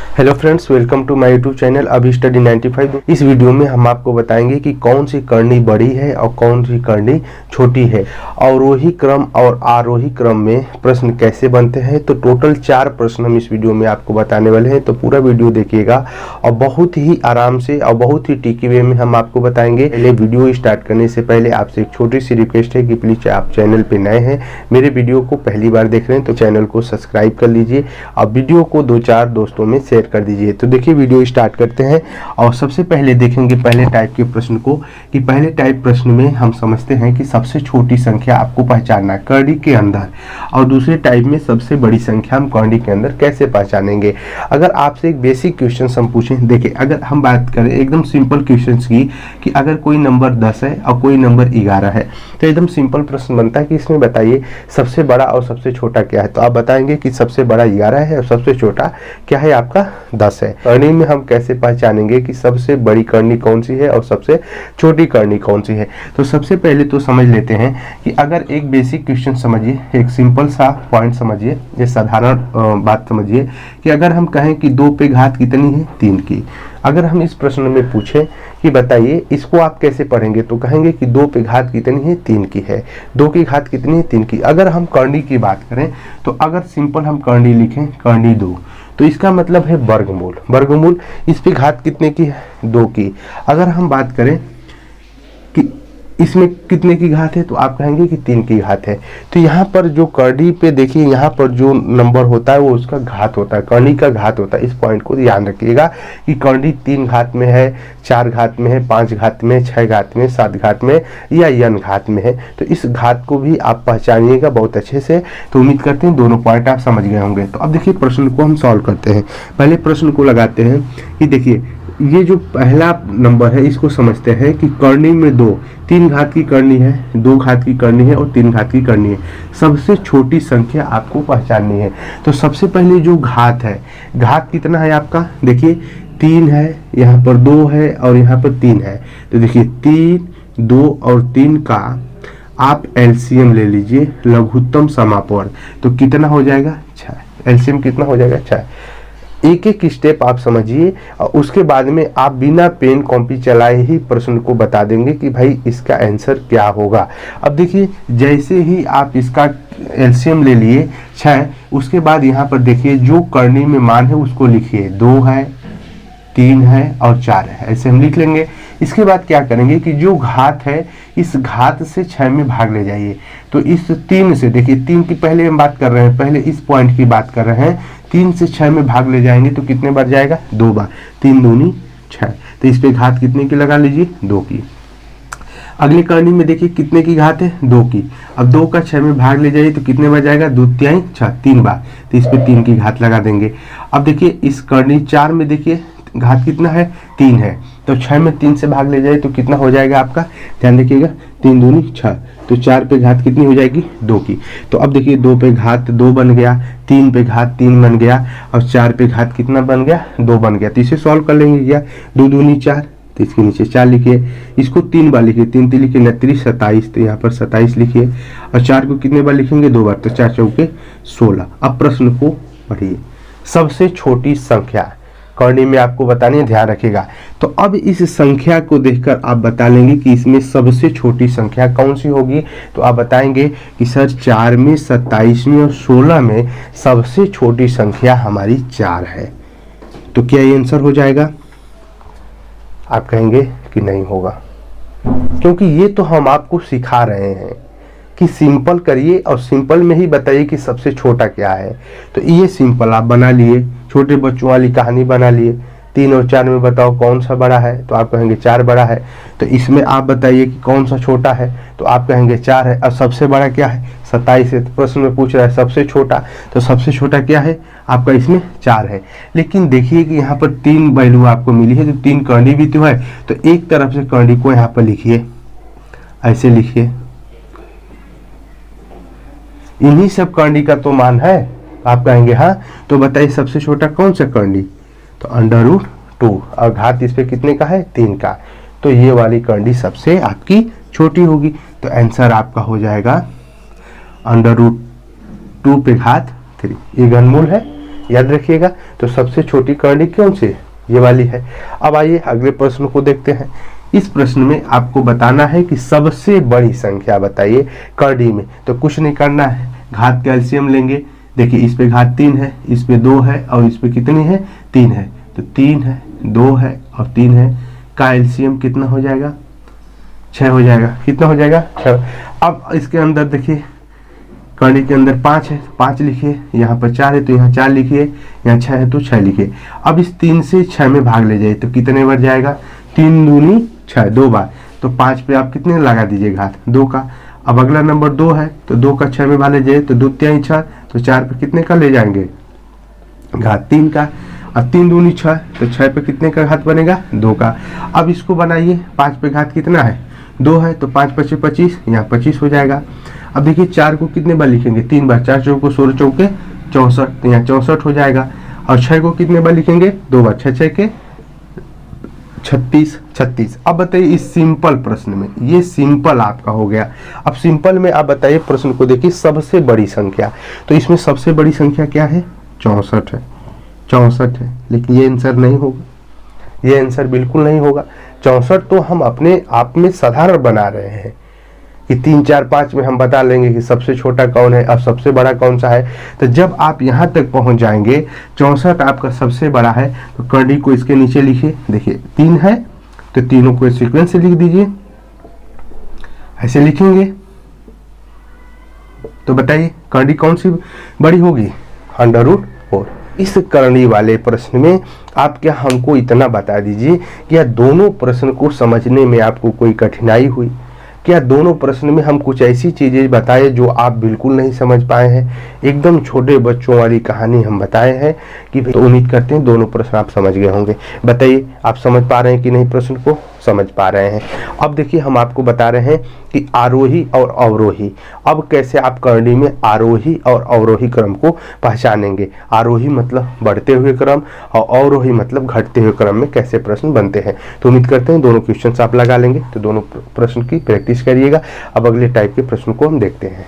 Hello friends, welcome to my YouTube channel अभी study 95। इस video में हम आपको बताएंगे कि कौन सी करनी बड़ी है और कौन सी करनी छोटी है। अवरोही क्रम और आरोही क्रम में प्रश्न कैसे बनते हैं, तो टोटल 4 प्रश्न हम इस वीडियो में आपको बताने वाले हैं। तो पूरा वीडियो देखिएगा और बहुत ही आराम से और बहुत ही टिकी वे में हम आपको बताएंगे। पहले वीडियो स्टार्ट करने से पहले आपसे एक छोटी सी रिक्वेस्ट है कि प्लीज आप चैनल पे नए हैं, मेरे वीडियो को पहली बार देख रहे हैं तो चैनल को सब्सक्राइब कर लीजिए और वीडियो को 2-4 दोस्तों में शेयर कर दीजिए। तो देखिए वीडियो स्टार्ट करते हैं और सबसे पहले देखेंगे पहले टाइप के प्रश्न को कि पहले टाइप प्रश्न में हम समझते हैं कि सबसे छोटी संख्या आपको पहचानना है करनी के अंदर, और दूसरे टाइप में सबसे बड़ी संख्या हम करनी के अंदर कैसे पहचानेंगे। अगर आपसे एक बेसिक क्वेश्चन हम पूछें, देखिए अगर हम बात करें एकदम सिंपल क्वेश्चन की कि अगर कोई नंबर 10 है और कोई नंबर 11 है तो एकदम सिंपल प्रश्न बनता है कि इसमें बताइए सबसे बड़ा और सबसे छोटा क्या है। तो आप बताएंगे कि सबसे बड़ा 11 है और सबसे छोटा क्या है आपका 10 है। करनी में हम कैसे पहचानेंगे कि सबसे बड़ी करनी कौन सी है और सबसे छोटी करनी कौन सी है। तो सबसे पहले तो समझ लेते हैं कि अगर एक बेसिक क्वेश्चन समझिए, एक सिंपल सा पॉइंट समझिए, ये साधारण बात समझिए कि अगर हम कहें कि 2 पे घात कितनी है 3 की। अगर हम इस प्रश्न में पूछें कि बताइए इसको आप कैसे पढ़ेंगे, तो कहेंगे कि 2 पे घात कितनी है 3 की है। 2 की घात कितनी है 3 की। अगर हम करनी की बात करें तो अगर सिंपल हम करनी लिखें करनी 2, तो इसका मतलब है वर्गमूल। वर्गमूल इस पे घात कितने की है 2 की। अगर हम बात करें कि इसमें कितने की घात है तो आप कहेंगे कि 3 की घात है। तो यहाँ पर जो करनी पे देखिए यहाँ पर जो नंबर होता है वो उसका घात होता है, करनी का घात होता है। इस पॉइंट को ध्यान रखिएगा कि करनी 3 घात में है, 4 घात में है, 5 घात में, 6 घात में, 7 घात में या n घात में है। तो इस घात को भी आप पहचानिएगा बहुत अच्छे से। तो उम्मीद करते हैं दोनों पॉइंट आप समझ गए होंगे। तो अब देखिए प्रश्न को हम सॉल्व करते हैं। पहले प्रश्न को लगाते हैं कि देखिए ये जो पहला नंबर है इसको समझते हैं कि करनी में 2, 3 घात की करनी है, 2 घात की करनी है और 3 घात की करनी है। सबसे छोटी संख्या आपको पहचाननी है। तो सबसे पहले जो घात है, घात कितना है आपका, देखिए 3 है, यहाँ पर 2 है और यहाँ पर 3 है। तो देखिए 3, 2 और 3 का आप एलसीएम ले लीजिए, लघुत्तम समापवर्ग, तो कितना हो जाएगा 6। एलसीएम कितना हो जाएगा 6। एक एक स्टेप आप समझिए और उसके बाद में आप बिना पेन कॉपी चलाए ही प्रश्न को बता देंगे कि भाई इसका आंसर क्या होगा। अब देखिए जैसे ही आप इसका एलसीएम ले लिए 6, उसके बाद यहाँ पर देखिए जो करनी में मान है उसको लिखिए, 2 है, 3 है और 4 है, ऐसे हम लिख लेंगे। इसके बाद क्या करेंगे कि जो घात है इस घात से 6 में भाग ले जाइए। तो इस 3 से देखिए 3 की पहले हम बात कर रहे हैं, पहले इस पॉइंट की बात कर रहे हैं। 3 से 6 में भाग ले जाएंगे तो कितने बार जाएगा 2 बार, 3 दूनी 6। तो इस पे घात कितने की लगा लीजिए 2 की। अगली करनी में देखिए कितने की घात है 2 की। अब 2 का 6 में भाग ले जाइए तो कितने बार जाएगा 2 तिहाई 6, 3 बार। तो इस पे 3 की घात लगा देंगे। अब देखिए इस करनी 4 में देखिए घात कितना है 3 है, तो 6 में 3 से भाग ले जाए तो कितना हो जाएगा आपका, ध्यान रखिएगा, 3 दूनी 6। तो 4 पे घात कितनी हो जाएगी 2 की। तो अब देखिए 2 पे घात 2 बन गया, 3 पे घात 3 बन गया और 4 पे घात कितना बन गया 2 बन गया। तो इसे सॉल्व कर लेंगे क्या, 2 दूनी 4, तो इसके नीचे 4 लिखिए। इसको 3 बार लिखिए, 3 3 लिखिए 29 27, तो यहाँ पर 27 लिखिए और 4 को कितने बार लिखेंगे 2 बार, तो 4 चौके 16। अब प्रश्न को पढ़िए। सबसे छोटी संख्या करनी में आपको बतानी है, ध्यान रखिएगा। तो अब इस संख्या को देखकर आप बता लेंगे कि इसमें सबसे छोटी संख्या कौन सी होगी। तो आप बताएंगे कि सर 4 में, 27 में और 16 में सबसे छोटी संख्या हमारी 4 है। तो क्या ये आंसर हो जाएगा? आप कहेंगे कि नहीं होगा, क्योंकि ये तो हम आपको सिखा रहे हैं कि सिंपल करिए और सिंपल में ही बताइए कि सबसे छोटा क्या है। तो ये सिंपल आप बना लिए, छोटे बच्चों वाली कहानी बना लिए, 3 और 4 में बताओ कौन सा बड़ा है, तो आप कहेंगे 4 बड़ा है। तो इसमें आप बताइए कि कौन सा छोटा है, तो आप कहेंगे 4 है। और सबसे बड़ा क्या है 27 है। तो प्रश्न में पूछ रहा है सबसे छोटा, तो सबसे छोटा क्या है आपका, इसमें 4 है। लेकिन देखिए कि यहाँ पर 3 वैल्यू आपको मिली है, तो 3 करनी भी तो है। तो एक तरफ से करनी को यहाँ पर लिखिए, ऐसे लिखिए, इन्हीं सब करनी का तो मान है। आप कहेंगे हाँ, तो बताइए सबसे छोटा कौन सा करनी, तो √2 और घात इस पे कितने का है 3 का। तो ये वाली करनी सबसे आपकी छोटी होगी। तो आंसर आपका हो जाएगा √2 पे घात 3। ये घनमूल है, याद रखिएगा। तो सबसे छोटी करनी कौन सी, ये वाली है। अब आइए अगले प्रश्न को देखते हैं। इस प्रश्न में आपको बताना है कि सबसे बड़ी संख्या बताइए करनी में। तो कुछ नहीं करना है, घात का एलसीएम लेंगे। देखिए इस पे घात 3 है, इस पे 2 है और इस पे कितनी है, 3 है। तो 3 है, 2 है और 3 है का एलसीएम कितना हो जाएगा, 6 हो जाएगा। कितना हो जाएगा, 6। अब इसके अंदर देखिए करनी के अंदर 5 है, 5 लिखिए, यहाँ पर 4 है तो यहाँ 4 लिखिए, यहाँ 6 है तो 6 लिखिए। अब इस 3 से 6 में भाग ले जाइए तो कितने बार जाएगा, 3 दूनी 6, 2 बार। तो 5 पे आप कितने लगा दीजिए घात 2 का। अब अगला नंबर 2 है तो 2 का 6 में भाग ले जाइए तो 2 3 6, तो 4 पे कितने का ले जाएंगे, घात 3 का। अब 3 दूनी 6, तो 6 पे कितने का घात बनेगा, 2 का। अब इसको बनाइए, 5 पे घात कितना है, 2 है तो 5 5 25, यहाँ 25 हो जाएगा। अब देखिए 4 को कितने बार लिखेंगे, 3 बार, 4 चौको 16 चौके 64, तो यहाँ 64 हो जाएगा। और 6 को कितने बार लिखेंगे, 2 बार, 6 6 के 36। अब बताइए इस सिंपल प्रश्न में, ये सिंपल आपका हो गया। अब सिंपल में आप बताइए प्रश्न को देखिए सबसे बड़ी संख्या। तो इसमें सबसे बड़ी संख्या क्या है, 64 है, 64 है। लेकिन ये आंसर नहीं होगा, ये आंसर बिल्कुल नहीं होगा। 64 तो हम अपने आप में साधारण बना रहे हैं कि 3 4 5 में हम बता लेंगे कि सबसे छोटा कौन है और सबसे बड़ा कौन सा है। तो जब आप यहाँ तक पहुँच जाएंगे 64 आपका सबसे बड़ा है, तो करनी को इसके नीचे लिखिए। देखिए 3 है तो तीनों को सीक्वेंस से लिख दीजिए, ऐसे लिखेंगे। तो बताइए करनी कौन सी बड़ी होगी, √4। इस करनी वाले प्रश्न में आप क्या हमको इतना बता दीजिए, क्या दोनों प्रश्न को समझने में आपको कोई कठिनाई हुई, क्या दोनों प्रश्न में हम कुछ ऐसी चीजें बताए जो आप बिल्कुल नहीं समझ पाए हैं। एकदम छोटे बच्चों वाली कहानी हम बताए हैं कि, तो उम्मीद करते हैं दोनों प्रश्न आप समझ गए होंगे। बताइए आप समझ पा रहे हैं कि नहीं, प्रश्न को समझ पा रहे हैं। अब देखिए हम आपको बता रहे हैं कि आरोही और अवरोही, अब कैसे आप करनी में आरोही और अवरोही क्रम को पहचानेंगे। आरोही मतलब बढ़ते हुए क्रम और अवरोही मतलब घटते हुए क्रम में कैसे प्रश्न बनते हैं। तो उम्मीद करते हैं दोनों क्वेश्चन आप लगा लेंगे। तो दोनों प्रश्न की प्रैक्टिस करिएगा। अब अगले टाइप के प्रश्न को हम देखते हैं।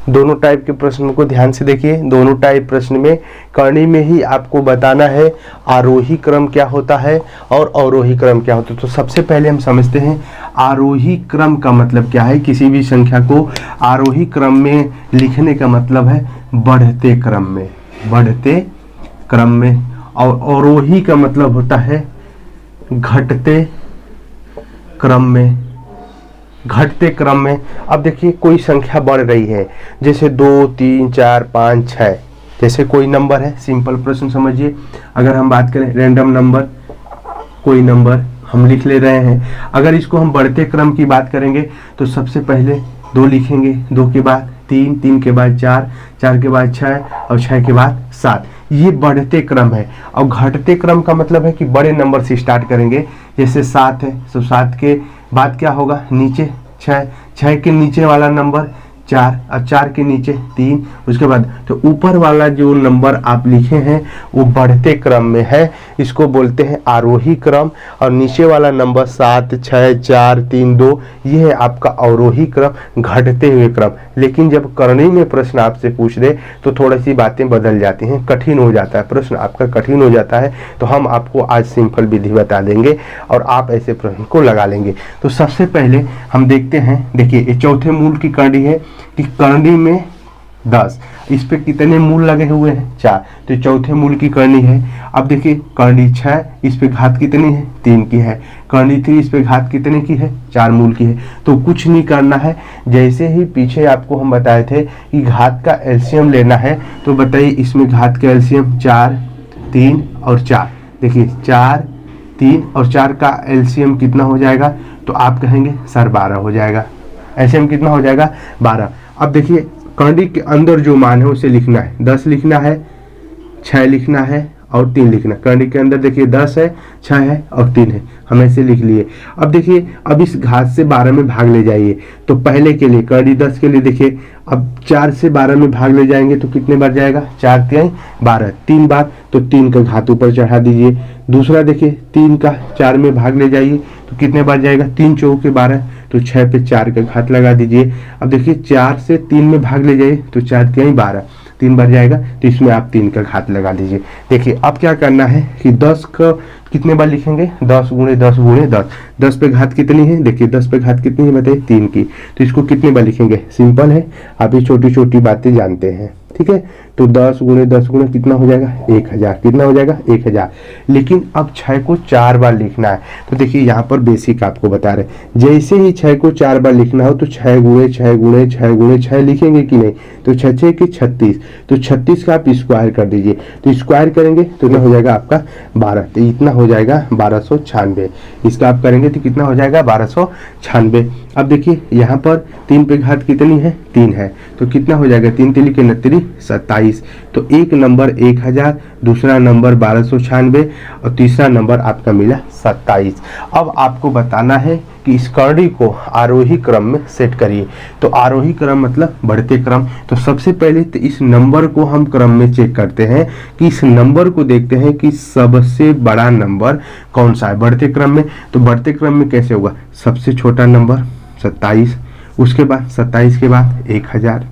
दोनों टाइप के प्रश्न को ध्यान से देखिए। दोनों टाइप प्रश्न में करनी में ही आपको बताना है आरोही क्रम क्या होता है और अवरोही क्रम क्या होता है। तो सबसे पहले हम समझते हैं आरोही क्रम का मतलब क्या है। किसी भी संख्या को आरोही क्रम में लिखने का मतलब है बढ़ते क्रम में, बढ़ते क्रम में। और अवरोही का मतलब होता है घटते क्रम में, घटते क्रम में। अब देखिए कोई संख्या बढ़ रही है, जैसे 2 3 4 5 6, जैसे कोई नंबर है। सिंपल प्रश्न समझिए, अगर हम बात करें रैंडम नंबर, कोई नंबर हम लिख ले रहे हैं। अगर इसको हम बढ़ते क्रम की बात करेंगे तो सबसे पहले 2 लिखेंगे, 2 के बाद 3, 3 के बाद 4, 4 के बाद 6 और 6 के बाद 7। ये बढ़ते क्रम है। और घटते क्रम का मतलब है कि बड़े नंबर से स्टार्ट करेंगे। जैसे 7 है तो 7 के बाद क्या होगा, नीचे 6, 6 के नीचे वाला नंबर 4 और 4 के नीचे 3, उसके बाद तो ऊपर वाला जो नंबर आप लिखे हैं वो बढ़ते क्रम में है, इसको बोलते हैं आरोही क्रम। और नीचे वाला नंबर 7 6 4 3 2 ये है आपका अवरोही क्रम, घटते हुए क्रम। लेकिन जब करनी में प्रश्न आपसे पूछ दे तो थोड़ी सी बातें बदल जाती हैं, कठिन हो जाता है, प्रश्न आपका कठिन हो जाता है। तो हम आपको आज सिंपल विधि बता देंगे और आप ऐसे प्रश्न को लगा लेंगे। तो सबसे पहले हम देखते हैं, देखिए ये चौथे मूल की करनी है कि करनी में 10, इस पे कितने मूल लगे हुए हैं, 4, तो चौथे मूल की करनी है। अब देखिए करनी 6, इस पे घात कितनी है, 3 की है। करनी 3, इस पे घात कितने की है, 4 मूल की है। तो कुछ नहीं करना है, जैसे ही पीछे आपको हम बताए थे कि घात का एलसीएम लेना है, तो बताइए इसमें घात का एलसीएम 4 3 और 4। देखिए 4 3 और 4 का एलसीएम कितना हो जाएगा, तो आप कहेंगे सर 12 हो जाएगा। एलसीएम कितना हो जाएगा, 12। अब देखिए करनी के अंदर जो मान है उसे लिखना है, 10 लिखना है, 6 लिखना है और 3 लिखना। करनी के अंदर देखिए 10 है, 6 है और 3 है, हम ऐसे लिख लिए। अब देखिए अब इस घात से 12 में भाग ले जाइए। तो पहले के लिए करनी 10 के लिए देखिए अब 4 से 12 में भाग ले जाएंगे तो कितने बार जाएगा, 4 3 12, 3 बार। तो 3 का घात ऊपर चढ़ा दीजिए। दूसरा देखिए 3 का 4 में भाग ले जाइए तो कितने बार जाएगा, 3 चौके 12, तो 6 पे 4 का घात लगा दीजिए। अब देखिए 4 से 3 में भाग ले जाइए तो 4 3 12, 3 बार जाएगा, तो इसमें आप 3 का घात लगा दीजिए। देखिए अब क्या करना है कि 10 का कितने बार लिखेंगे, 10 गुणे 10 गुणे 10। 10 पे घात कितनी है, देखिए 10 पे घात कितनी है बताइए, 3 की। तो इसको कितने बार लिखेंगे, सिंपल है, आप ये छोटी छोटी बातें जानते हैं, ठीक है। तो 10 गुणे 10 गुणे कितना हो जाएगा, 1000। कितना हो जाएगा, 1000। लेकिन अब 6 को 4 बार लिखना है। तो देखिए यहाँ पर बेसिक आपको बता रहे, जैसे ही 6 को 4 बार लिखना हो तो 6 गुणे 6 गुणे 6 गुणे 6 लिखेंगे कि नहीं, तो 6 6 की 36, तो 36 का आप स्क्वायर कर दीजिए। तो स्क्वायर करेंगे तो इतना हो जाएगा आपका 12, तो इतना हो जाएगा 1296। इसका आप करेंगे तो कितना हो जाएगा, 1296। अब देखिए यहाँ पर 3 पे घात कितनी है, 3 है, तो कितना हो जाएगा, 3 3 के 29, 27। तो एक नंबर 1000, दूसरा नंबर 1296 और तीसरा नंबर आपका मिला 27। अब आपको बताना है कि इस कर्णी को आरोही क्रम में सेट करिए। तो आरोही क्रम मतलब बढ़ते क्रम। तो सबसे पहले तो इस नंबर को हम क्रम में चेक करते हैं कि इस नंबर को देखते हैं कि सबसे बड़ा नंबर कौन सा है बढ़ते क्रम में। तो बढ़ते क्रम में कैसे होगा, सबसे छोटा नंबर 27, उसके बाद 27 के बाद 1000,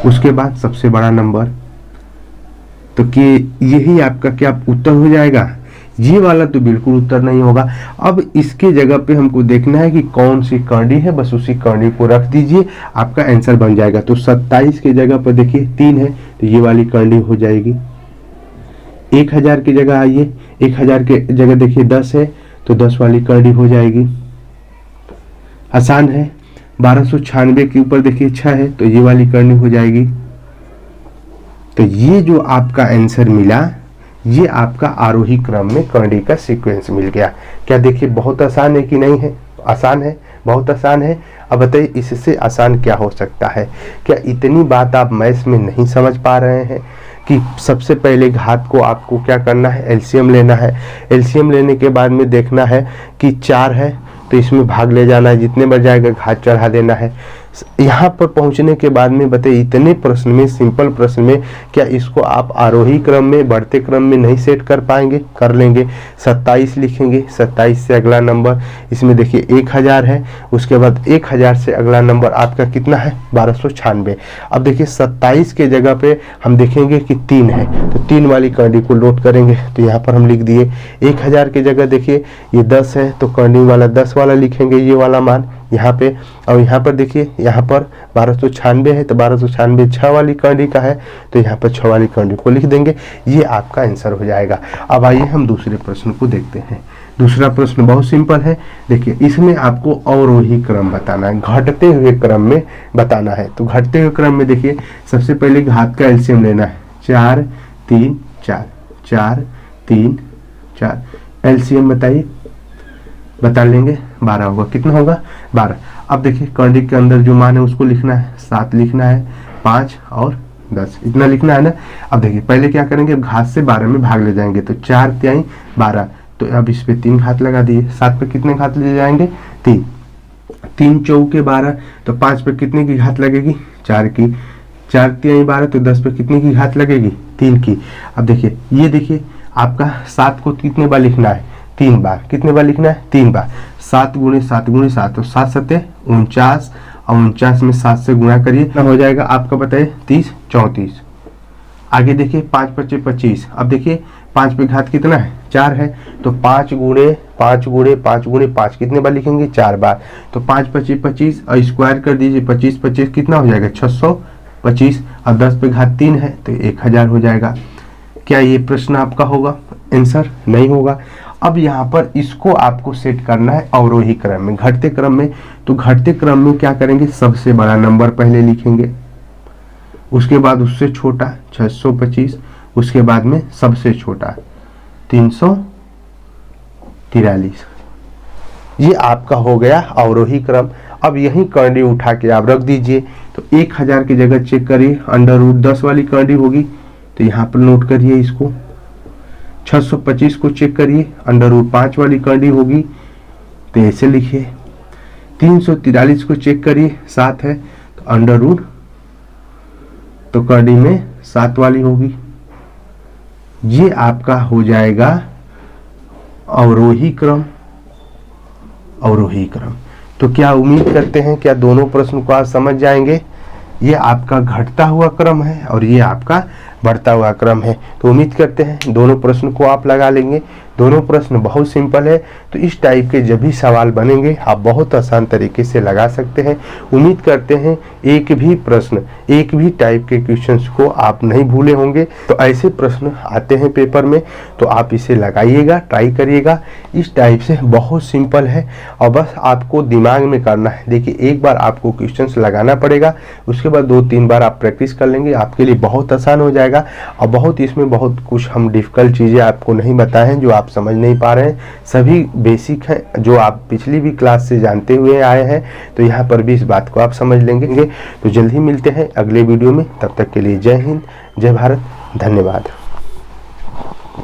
उसके बाद सबसे बड़ा नंबर। तो कि यही आपका क्या उत्तर हो जाएगा, ये वाला तो बिल्कुल उत्तर नहीं होगा। अब इसके जगह पे हमको देखना है कि कौन सी कर्णी है, बस उसी कर्णी को रख दीजिए, आपका आंसर बन जाएगा। तो 27 के जगह पर देखिए 3 है, तो ये वाली कर्णी हो जाएगी। 1000 की जगह आइए, 1000 के जगह देखिए 10 है, तो 10 वाली कर्णी हो जाएगी। आसान है। 1296 के ऊपर देखिए 6 है, तो ये वाली कर्णी हो जाएगी। तो ये जो आपका आंसर मिला, ये आपका आरोही क्रम में कर्णी का सीक्वेंस मिल गया। क्या देखिए बहुत आसान है कि नहीं है, आसान है, बहुत आसान है। अब बताइए इससे आसान क्या हो सकता है। क्या इतनी बात आप मैथ्स में नहीं समझ पा रहे हैं कि सबसे पहले घात को आपको क्या करना है, एलसीएम लेना है। एलसीएम लेने के बाद में देखना है कि 4 है, तो इसमें भाग ले जाना है, जितने बार जाएगा घात चढ़ा देना है। यहाँ पर पहुंचने के बाद में बताइए इतने प्रश्न में, सिंपल प्रश्न में, क्या इसको आप आरोही क्रम में बढ़ते क्रम में नहीं सेट कर पाएंगे, कर लेंगे। 27 लिखेंगे, 27 से अगला नंबर इसमें देखिए 1000 है, उसके बाद 1000 से अगला नंबर आपका कितना है, 1296। अब देखिए 27 के जगह पे हम देखेंगे कि 3 है, तो 3 वाली कर्णी को लोड करेंगे। तो यहाँ पर हम लिख दिए 1000 की जगह देखिए ये 10 है, तो कर्णी वाला 10 वाला लिखेंगे, ये वाला मान यहाँ पे। और यहाँ पर देखिए यहाँ पर 1296 है, तो 1296 6 वाली कर्णी का है, तो यहाँ पर 6 वाली कर्णी को लिख देंगे। ये आपका आंसर हो जाएगा। अब आइए हम दूसरे प्रश्न को देखते हैं। दूसरा प्रश्न बहुत सिंपल है। देखिए इसमें आपको अवरोही क्रम बताना है, घटते हुए क्रम में बताना है। तो घटते हुए क्रम में देखिए सबसे पहले घात का एलसीएम लेना है, 4 3 4, 4 3 4, एलसीएम बताइए, बता लेंगे, 12 होगा। कितना होगा, 12। अब देखिए कर्णी के अंदर जो मान है उसको लिखना है, 7 लिखना है, 5 और 10 इतना लिखना है ना। अब देखिए पहले क्या करेंगे, घात से 12 में भाग ले जाएंगे, तो 4 3 12, तो अब इस पे 3 घात लगा दिए। 7 पे कितने घात ले जाएंगे, 3, 3 चौके 12, तो 5 पे कितने की घात लगेगी, 4 की, 4 3 12, तो 10 पे कितने की घात लगेगी, 3 की। अब देखिए ये देखिए आपका 7 को कितने बार लिखना है, 3 बार। कितने बार लिखना है, 3 बार। 7 गुणे 7 गुणे 7, तो 7 7 49, और 49 में 7 से गुणा करिए, ना हो जाएगा आपका बताइए 30 34। आगे देखिए 5 5 25। अब देखिए 5 पे घात कितना है, 4 है, तो 5 गुणे 5 गुणे 5 गुणे 5 कितने बार लिखेंगे, 4 बार। तो 5 25 25 और स्क्वायर कर दीजिए, 25 25 कितना हो जाएगा, 625। अब 10 पे घात 3 है, तो 1000 हो जाएगा। क्या ये प्रश्न आपका होगा, आंसर नहीं होगा। अब यहाँ पर इसको आपको सेट करना है अवरोही क्रम में, घटते क्रम में। तो घटते क्रम में क्या करेंगे, सबसे बड़ा नंबर पहले लिखेंगे, उसके बाद उससे छोटा 625, उसके बाद में सबसे छोटा 343। ये आपका हो गया अवरोही क्रम। अब यही कर्णी उठा के आप रख दीजिए। तो 1000 की जगह चेक करिए, √10 वाली कर्णी होगी, तो यहाँ पर नोट करिए इसको। 625 को चेक करिए, √5 वाली कर्णी होगी, तो ऐसे लिखिए। 343 को चेक करिए, 7 है, तो √ तो कर्णी में 7 वाली होगी। ये आपका हो जाएगा अवरोही क्रम, अवरोही क्रम। तो क्या उम्मीद करते हैं क्या दोनों प्रश्न को आप समझ जाएंगे। ये आपका घटता हुआ क्रम है और ये आपका बढ़ता हुआ क्रम है। तो उम्मीद करते हैं दोनों प्रश्न को आप लगा लेंगे। दोनों प्रश्न बहुत सिंपल है, तो इस टाइप के जब भी सवाल बनेंगे आप बहुत आसान तरीके से लगा सकते हैं। उम्मीद करते हैं एक भी प्रश्न, एक भी टाइप के क्वेश्चंस को आप नहीं भूले होंगे। तो ऐसे प्रश्न आते हैं पेपर में, तो आप इसे लगाइएगा, ट्राई करिएगा। इस टाइप से बहुत सिंपल है और बस आपको दिमाग में करना है। देखिए, एक बार आपको क्वेश्चंस लगाना पड़ेगा, उसके बाद 2-3 बार आप प्रैक्टिस कर लेंगे, आपके लिए बहुत आसान हो जाएगा। और बहुत इसमें बहुत कुछ हम डिफिकल्ट चीज़ें आपको नहीं बताए हैं जो आप समझ नहीं पा रहे हैं, सभी बेसिक है जो आप पिछली भी क्लास से जानते हुए आए हैं। तो यहाँ पर भी इस बात को आप समझ लेंगे। तो जल्द ही मिलते हैं अगले वीडियो में, तब तक के लिए जय हिंद, जय भारत, धन्यवाद।